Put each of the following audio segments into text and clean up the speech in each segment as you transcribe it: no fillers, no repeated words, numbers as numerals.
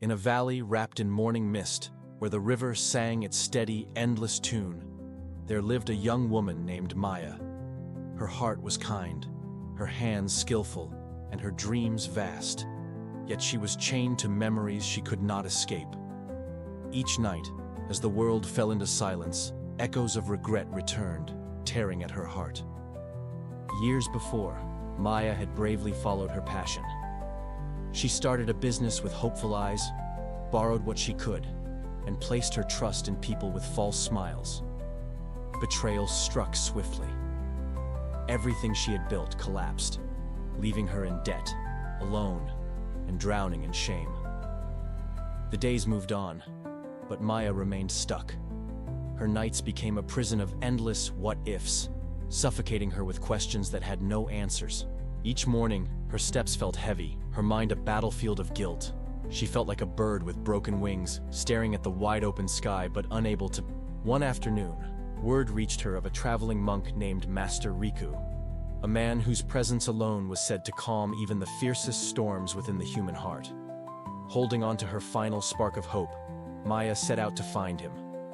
In a valley wrapped in morning mist, where the river sang its steady, endless tune, there lived a young woman named Maya. Her heart was kind, her hands skillful, and her dreams vast. Yet she was chained to memories she could not escape. Each night, as the world fell into silence, echoes of regret returned, tearing at her heart. Years before, Maya had bravely followed her passion. She started a business with hopeful eyes, borrowed what she could, and placed her trust in people with false smiles. Betrayal struck swiftly. Everything she had built collapsed, leaving her in debt, alone, and drowning in shame. The days moved on, but Maya remained stuck. Her nights became a prison of endless what-ifs, suffocating her with questions that had no answers. Each morning, her steps felt heavy, her mind a battlefield of guilt. She felt like a bird with broken wings, staring at the wide-open sky but unable to. One afternoon, word reached her of a traveling monk named Master Riku, a man whose presence alone was said to calm even the fiercest storms within the human heart. Holding on to her final spark of hope, Maya set out to find him,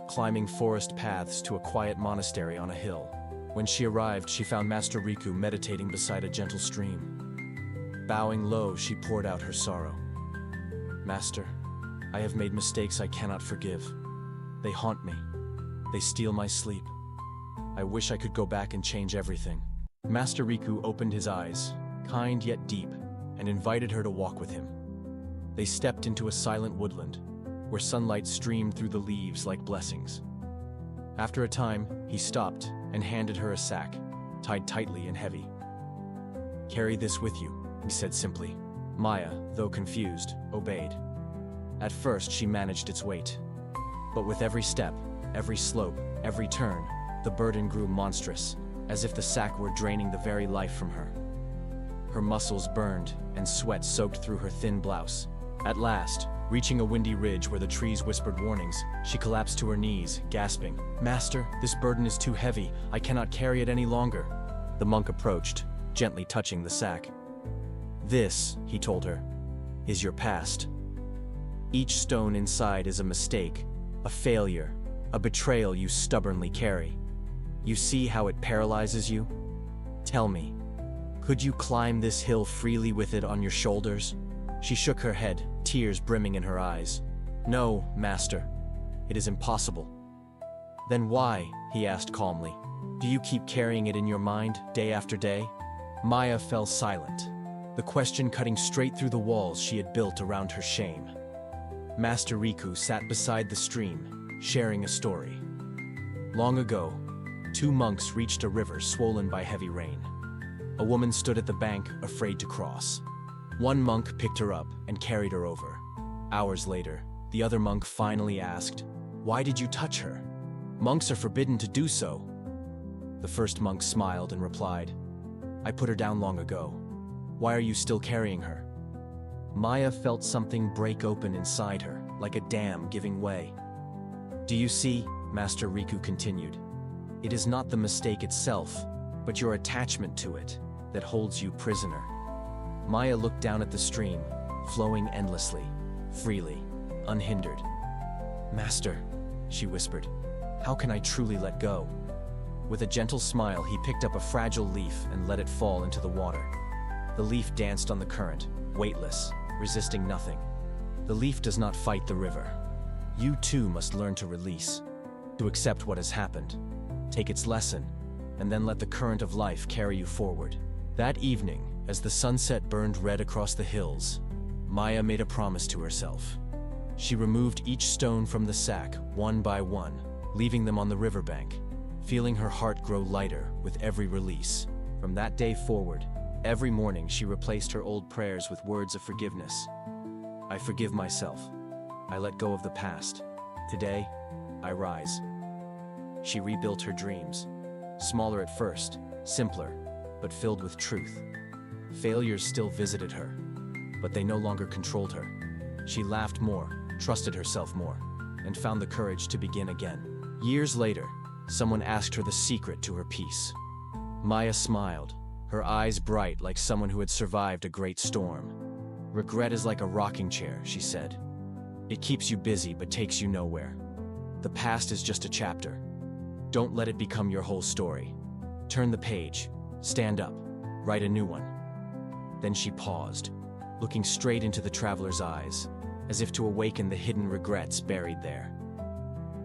climbing forest paths to a quiet monastery on a hill. When she arrived, she found Master Riku meditating beside a gentle stream. Bowing low, she poured out her sorrow. "Master, I have made mistakes I cannot forgive. They haunt me. They steal my sleep. I wish I could go back and change everything." Master Riku opened his eyes, kind yet deep, and invited her to walk with him. They stepped into a silent woodland, where sunlight streamed through the leaves like blessings. After a time, he stopped and handed her a sack, tied tightly and heavy. "Carry this with you," he said simply. Maya, though confused, obeyed. At first, she managed its weight. But with every step, every slope, every turn, the burden grew monstrous, as if the sack were draining the very life from her. Her muscles burned, and sweat soaked through her thin blouse. At last, reaching a windy ridge where the trees whispered warnings, she collapsed to her knees, gasping, "Master, this burden is too heavy. I cannot carry it any longer." The monk approached, gently touching the sack. "This," he told her, "is your past. Each stone inside is a mistake, a failure, a betrayal you stubbornly carry. You see how it paralyzes you? Tell me, could you climb this hill freely with it on your shoulders?" She shook her head, tears brimming in her eyes. "No, Master, it is impossible." "Then why?" he asked calmly. "Do you keep carrying it in your mind, day after day?" Maya fell silent, the question cutting straight through the walls she had built around her shame. Master Riku sat beside the stream, sharing a story. Long ago, two monks reached a river swollen by heavy rain. A woman stood at the bank, afraid to cross. One monk picked her up and carried her over. Hours later, the other monk finally asked, "Why did you touch her? Monks are forbidden to do so." The first monk smiled and replied, "I put her down long ago. Why are you still carrying her?" Maya felt something break open inside her, like a dam giving way. "Do you see?" Master Riku continued. "It is not the mistake itself, but your attachment to it, that holds you prisoner." Maya looked down at the stream, flowing endlessly, freely, unhindered. "Master," she whispered, "how can I truly let go?" With a gentle smile, he picked up a fragile leaf and let it fall into the water. The leaf danced on the current, weightless, resisting nothing. The leaf does not fight the river. You too must learn to release, to accept what has happened, take its lesson, and then let the current of life carry you forward. That evening, as the sunset burned red across the hills, Maya made a promise to herself. She removed each stone from the sack, one by one, leaving them on the riverbank, feeling her heart grow lighter with every release. From that day forward, every morning she replaced her old prayers with words of forgiveness. "I forgive myself. I let go of the past. Today, I rise." She rebuilt her dreams, smaller at first, simpler, but filled with truth. Failures still visited her, but they no longer controlled her. She laughed more, trusted herself more, and found the courage to begin again. Years later, someone asked her the secret to her peace. Maya smiled, her eyes bright like someone who had survived a great storm. "Regret is like a rocking chair," she said. It keeps you busy but takes you nowhere. The past is just a chapter. Don't let it become your whole story. Turn the page, stand up, write a new one. Then she paused, looking straight into the traveler's eyes, as if to awaken the hidden regrets buried there.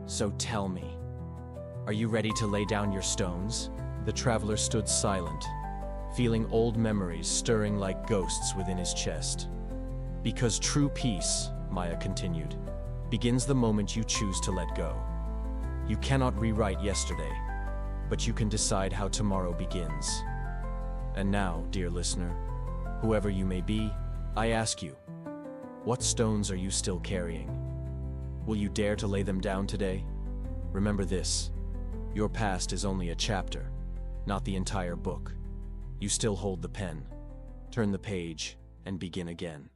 So tell me, are you ready to lay down your stones? The traveler stood silent, feeling old memories stirring like ghosts within his chest. Because true peace, Maya continued, begins the moment you choose to let go. You cannot rewrite yesterday, but you can decide how tomorrow begins. And now, dear listener, whoever you may be, I ask you, what stones are you still carrying? Will you dare to lay them down today? Remember this, your past is only a chapter, not the entire book. You still hold the pen. Turn the page and begin again.